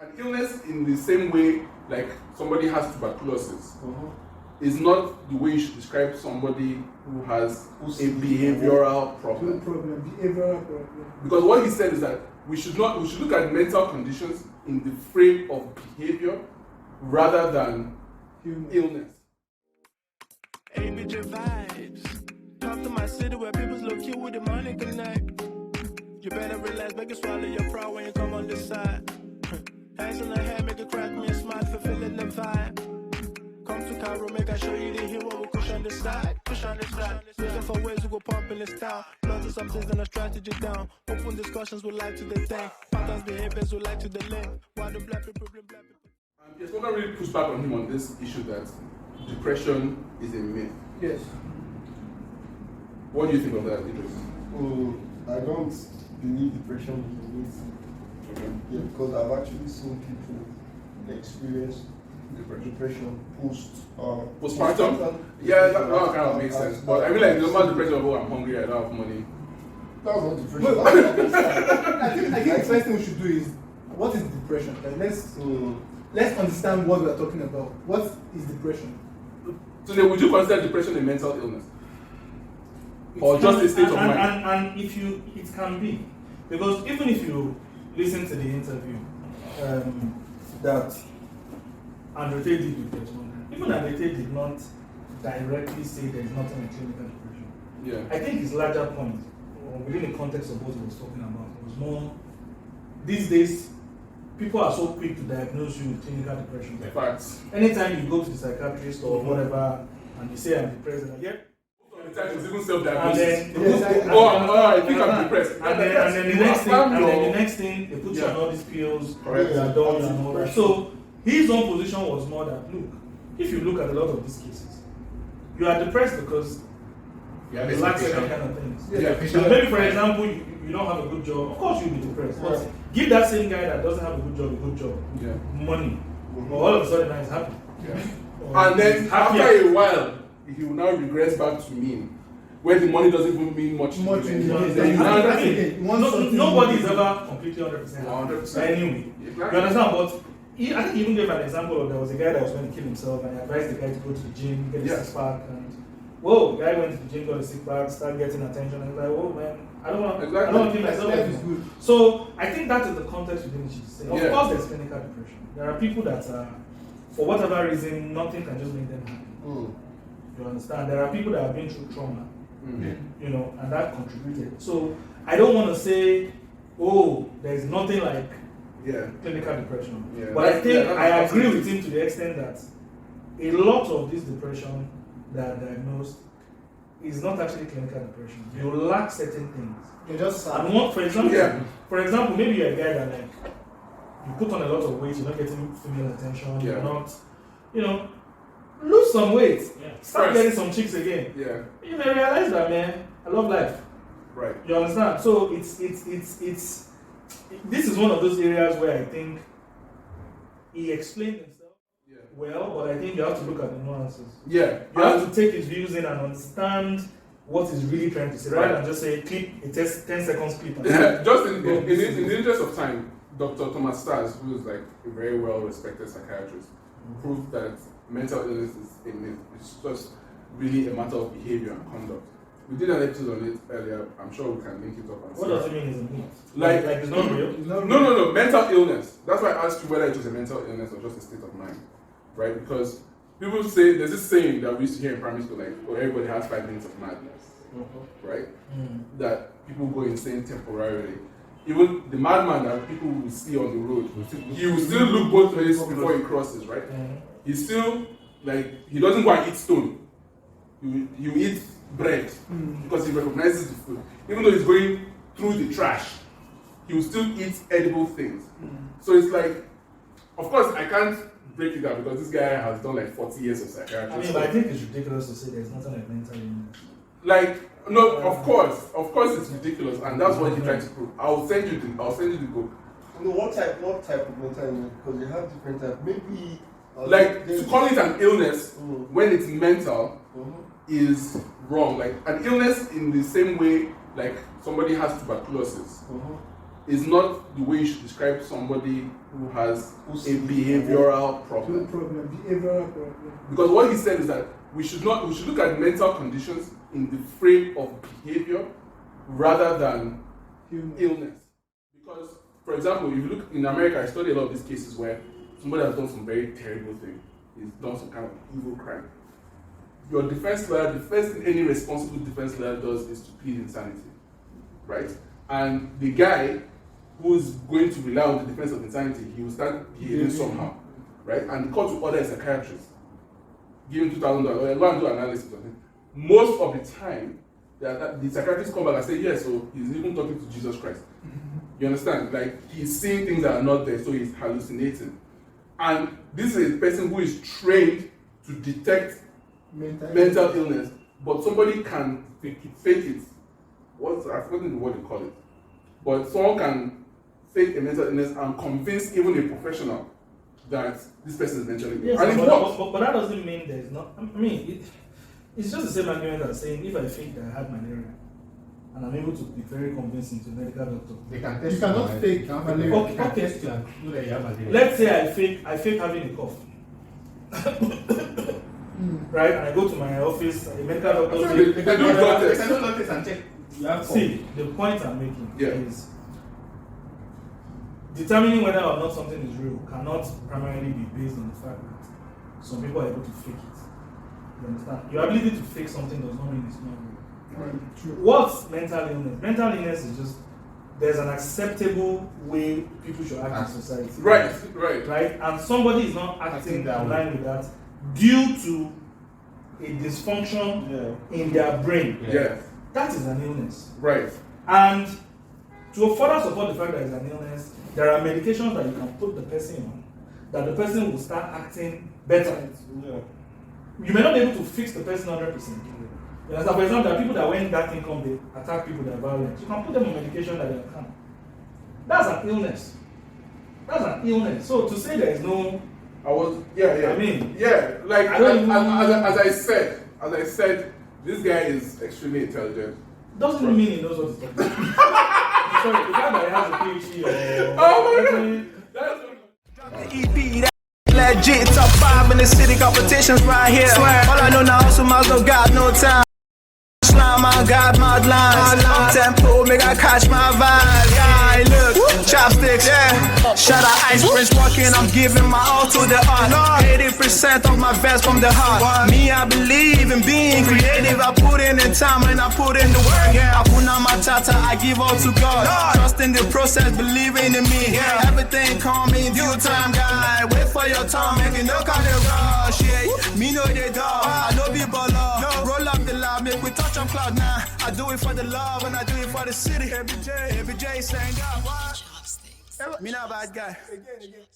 an illness in the same way like somebody has tuberculosis is not the way you should describe somebody who has a behavioral problem. Behavioral problem. Because what he said is that we should look at mental conditions in the frame of behavior rather than illness. Come to my city where people's look cute with the money connect. You better relax, make it swallow your pride when you come on this side. Hands in the hair, make it crack me a smile, fulfilling the vibe. Come to Cairo, make I show you the hero, we'll push on the side, push on the side. Looking for ways to go pump in the style. Learn some things and a strategy down. Open discussions we like to the thing. Patterns, behaviors we like to the link. Why do black people bring black people? Yes, we can really push back on him on this issue that depression is a myth. Yes. What do you think of that, Idris? I don't believe depression is a myth. Okay. Yeah, because I've actually seen people experience depression postpartum. Yeah, that kind of makes sense. But I mean, like, normal depression of, oh, I'm hungry, I don't have money. That was not depression. I think the first thing we should do is, what is depression? Like, let's understand what we are talking about. What is depression? So then, would you consider depression a mental illness? Or just a state of mind? And if you, it can be. Because even if you listen to the interview that Andrew Tate did with Desmond, even Andrew Tate did not directly say there is nothing like clinical depression. Yeah. I think his larger point, within the context of what he was talking about, was more, these days, people are so quick to diagnose you with clinical depression. In fact, anytime you go to the psychiatrist or whatever, and you say I'm depressed, and yep. Most of the time it's even self-diagnosis. I think I'm depressed. And then the next thing, they put you on all these pills, and all that. So his own position was more that, look, if you look at a lot of these cases, you are depressed because you lack certain kind of things. So maybe, for example, you don't have a good job. Of course, you'll be depressed. But give that same guy that doesn't have a good job, money. All of a sudden, now he's happy. And then after a while, he will now regress back to mean, where the money doesn't even mean much. Nobody is ever completely 100%. Anyway, you understand? But I think he even gave an example of there was a guy that was going to kill himself, and he advised the guy to go to the gym, get a six pack, and whoa, the guy went to the gym, got a six pack, started getting attention, and he's like, whoa man, I don't want to kill myself. Life is good. So I think that is the context within which he's saying. Of course, there's clinical depression. There are people that for whatever reason, nothing can just make them happy. You understand? There are people that have been through trauma, you know, and that contributed. So I don't want to say, oh, there's nothing like clinical depression. But I think I agree with him to the extent that a lot of this depression that are diagnosed is not actually clinical depression. You lack certain things. You're just sad. And for example, maybe you're a guy that like you put on a lot of weight, you're not getting female attention, you're not, you know, lose some weight, start getting some chicks again. You may realize that, man, I love life. Right. You understand? So it's this is one of those areas where I think he explained himself well, but I think you have to look at the nuances. You have to take his views in and understand what he's really trying to say, rather than just say clip a 10 seconds clip. Just in the interest of time, Dr. Thomas Stars, who is like a very well-respected psychiatrist, proved that mental illness is a myth. It's just really a matter of behavior and conduct. We did an episode on it earlier. I'm sure we can link it up. And what does it mean is a myth? Like it's not real? No. Mental illness. That's why I asked you whether it was a mental illness or just a state of mind. Right? Because people say, there's this saying that we used to hear in primary school, like, oh, everybody has 5 minutes of madness. Right? That people go insane temporarily. Even the madman that people will see on the road, he will still look both ways before he crosses, right? He's still, like, he doesn't go and eat stone. He will eat bread because he recognizes the food. Even though he's going through the trash, he will still eat edible things. So it's like, of course, I can't break it down because this guy has done like 40 years of psychiatry. I mean, but I think it's ridiculous to say there's nothing like mental illness. Like, no, of course it's ridiculous, and that's what he tried to prove. I'll send you the book. No, what type of mental illness? Because they have different types. Maybe like to call it an illness when it's mental is wrong. Like an illness in the same way like somebody has tuberculosis is not the way you should describe somebody who has a behavioral problem. Behavioral problem. Because what he said is that we should look at mental conditions in the frame of behavior rather than illness. Because, for example, if you look in America, I study a lot of these cases where somebody has done some very terrible thing, he's done some kind of evil crime. Your defense lawyer, the first thing any responsible defense lawyer does is to plead insanity, right? And the guy who's going to rely on the defense of insanity, he will start behaving somehow, right? And the court will order a psychiatrist, give him $2,000, or go and do analysis on him. Most of the time, the psychiatrists come back and say, yes, so he's even talking to Jesus Christ. You understand? Like, he's seeing things that are not there, so he's hallucinating. And this is a person who is trained to detect mental illness, but somebody can fake it. I've forgotten what they call it. But someone can fake a mental illness and convince even a professional that this person is mentally ill. Yes, and but that doesn't mean there's not. I mean, it's just the same argument as saying if I think that I had malaria and I'm able to be very convincing to a medical doctor. They can test You cannot fake malaria. Okay. Let's say I fake having a cough. Right? And I go to my office, a medical doctor. They do blood tests. They can do blood tests and check. See, the point I'm making is determining whether or not something is real cannot primarily be based on the fact that some people are able to fake it. You understand? Your ability to fake something does not mean it's not real. Right, true. What's mental illness? Mental illness is just there's an acceptable way people should act in society. Right. And somebody is not acting in line with that due to a dysfunction in their brain. Yeah. That is an illness. Right. And to further support the fact that it's an illness, there are medications that you can put the person on that the person will start acting better. You may not be able to fix the person 100%. You understand? For example, there are people that when that thing comes, they attack people that are violent. You can put them on medication that they are calm. That's an illness. That's an illness. So to say there is no... I mean... Yeah, like, as I said, this guy is extremely intelligent. Doesn't mean he knows what he's talking about. Sorry, the fact that he has a PhD Oh my God! EP, legit, top 5 in the city, competitions right here. Swear. All I know now, so my girl got no time. Slime, I got mad lines. Up tempo, make I catch my vibe. Yeah, look, chopsticks, Shout out Ice Prince walking, I'm giving my all to the art. 80% of my best from the heart. Me, I believe in being creative. I put in the time and I put in the work. I put on my tata, I give all to God. Trust in the process, believing in me. Everything come in due time, guy. Wait for your time, make it no kind of rush. Me know they dog, I know be baller. Roll up the love, make we touch on cloud now. I do it for the love and I do it for the city. Every day saying God, what? Me not bad guy. Again.